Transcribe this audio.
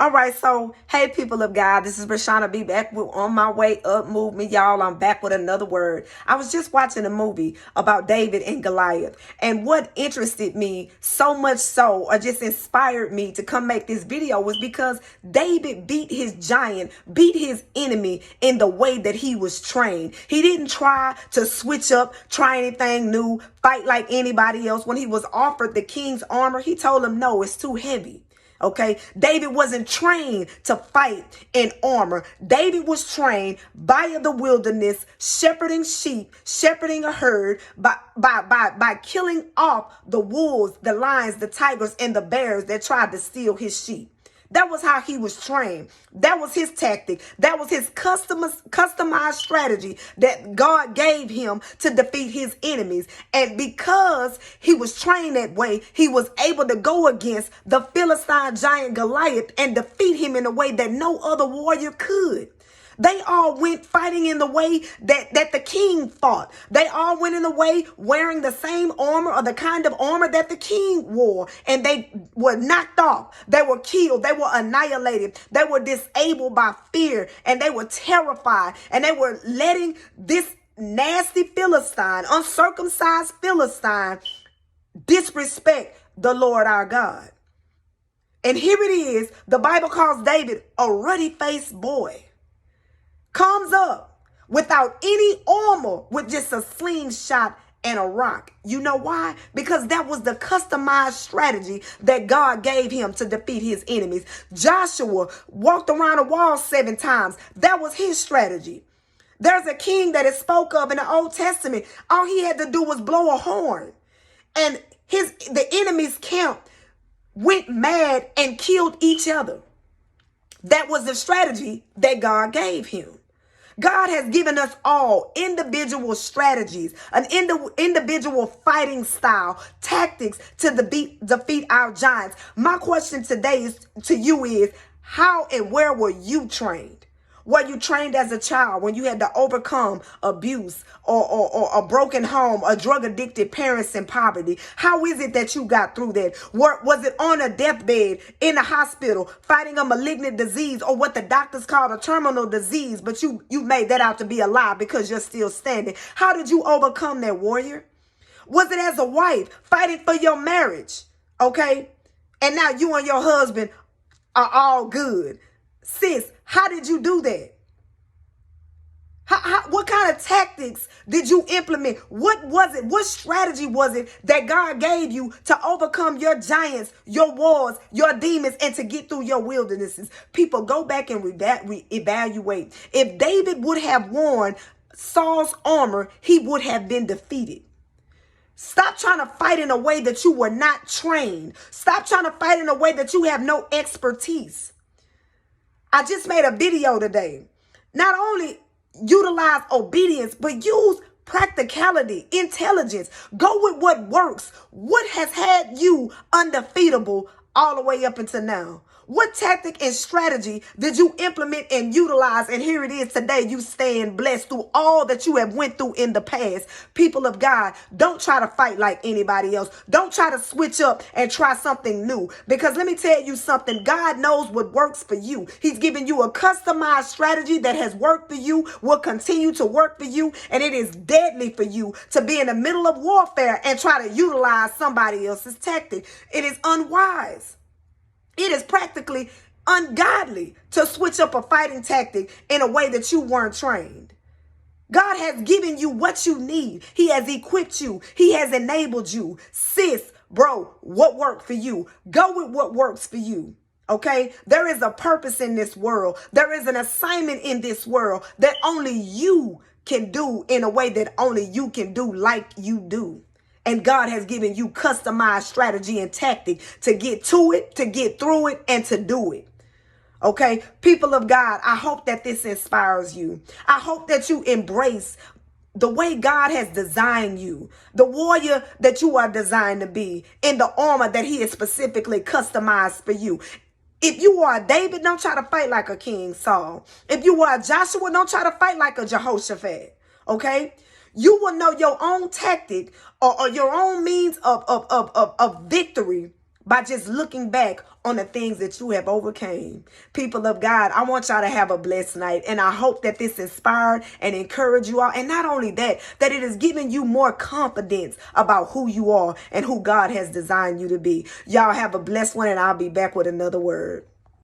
All right, so hey, people of God, this is Rashana B back with On My Way Up movement, y'all. I'm back with another word. I was just watching a movie about David and Goliath, and what interested me so much so, or just inspired me to come make this video, was because David beat his giant, beat his enemy in the way that he was trained. He didn't try to switch up, try anything new, fight like anybody else. When he was offered the king's armor, he told him, no, it's too heavy. Okay, David wasn't trained to fight in armor. David was trained by the wilderness, shepherding sheep, shepherding a herd, by killing off the wolves, the lions, the tigers, and the bears that tried to steal his sheep. That was how he was trained. That was his tactic. That was his customized strategy that God gave him to defeat his enemies. And because he was trained that way, he was able to go against the Philistine giant Goliath and defeat him in a way that no other warrior could. They all went fighting in the way that the king fought. They all went in the way wearing the same armor, or the kind of armor that the king wore. And they were knocked off. They were killed. They were annihilated. They were disabled by fear. And they were terrified. And they were letting this nasty Philistine, uncircumcised Philistine, disrespect the Lord our God. And here it is. The Bible calls David a ruddy-faced boy. Comes up without any armor, with just a slingshot and a rock. You know why? Because that was the customized strategy that God gave him to defeat his enemies. Joshua walked around a wall 7 times. That was his strategy. There's a king that is spoke of in the Old Testament. All he had to do was blow a horn, and the enemy's camp went mad and killed each other. That was the strategy that God gave him. God has given us all individual strategies, an individual fighting style, tactics to defeat our giants. My question today to you is, how and where were you trained? Were you trained as a child when you had to overcome abuse or a broken home, or drug-addicted parents in poverty? How is it that you got through that? Was it on a deathbed in a hospital fighting a malignant disease, or what the doctors called a terminal disease, but you made that out to be a lie because you're still standing? How did you overcome that, warrior? Was it as a wife fighting for your marriage? Okay? And now you and your husband are all good. Sis, how did you do that? What kind of tactics did you implement? What was it? What strategy was it that God gave you to overcome your giants, your wars, your demons, and to get through your wildernesses? People, go back and evaluate. If David would have worn Saul's armor, he would have been defeated. Stop trying to fight in a way that you were not trained. Stop trying to fight in a way that you have no expertise. I just made a video today. Not only utilize obedience, but use practicality, intelligence. Go with what works. What has had you undefeatable all the way up until now? What tactic and strategy did you implement and utilize? And here it is today. You stand blessed through all that you have went through in the past. People of God, don't try to fight like anybody else. Don't try to switch up and try something new. Because let me tell you something. God knows what works for you. He's given you a customized strategy that has worked for you, will continue to work for you. And it is deadly for you to be in the middle of warfare and try to utilize somebody else's tactic. It is unwise. It is practically ungodly to switch up a fighting tactic in a way that you weren't trained. God has given you what you need. He has equipped you. He has enabled you. Sis, bro, what worked for you? Go with what works for you. Okay? There is a purpose in this world. There is an assignment in this world that only you can do in a way that only you can do like you do. And God has given you customized strategy and tactic to get to it, to get through it, and to do it. Okay, people of God, I hope that this inspires you. I hope that you embrace the way God has designed you, the warrior that you are designed to be, in the armor that he has specifically customized for you. If you are a David, don't try to fight like a King Saul. If you are a Joshua, don't try to fight like a Jehoshaphat. Okay? You will know your own tactic or your own means of victory by just looking back on the things that you have overcame. People of God, I want y'all to have a blessed night. And I hope that this inspired and encouraged you all. And not only that, that it is giving you more confidence about who you are and who God has designed you to be. Y'all have a blessed one, and I'll be back with another word.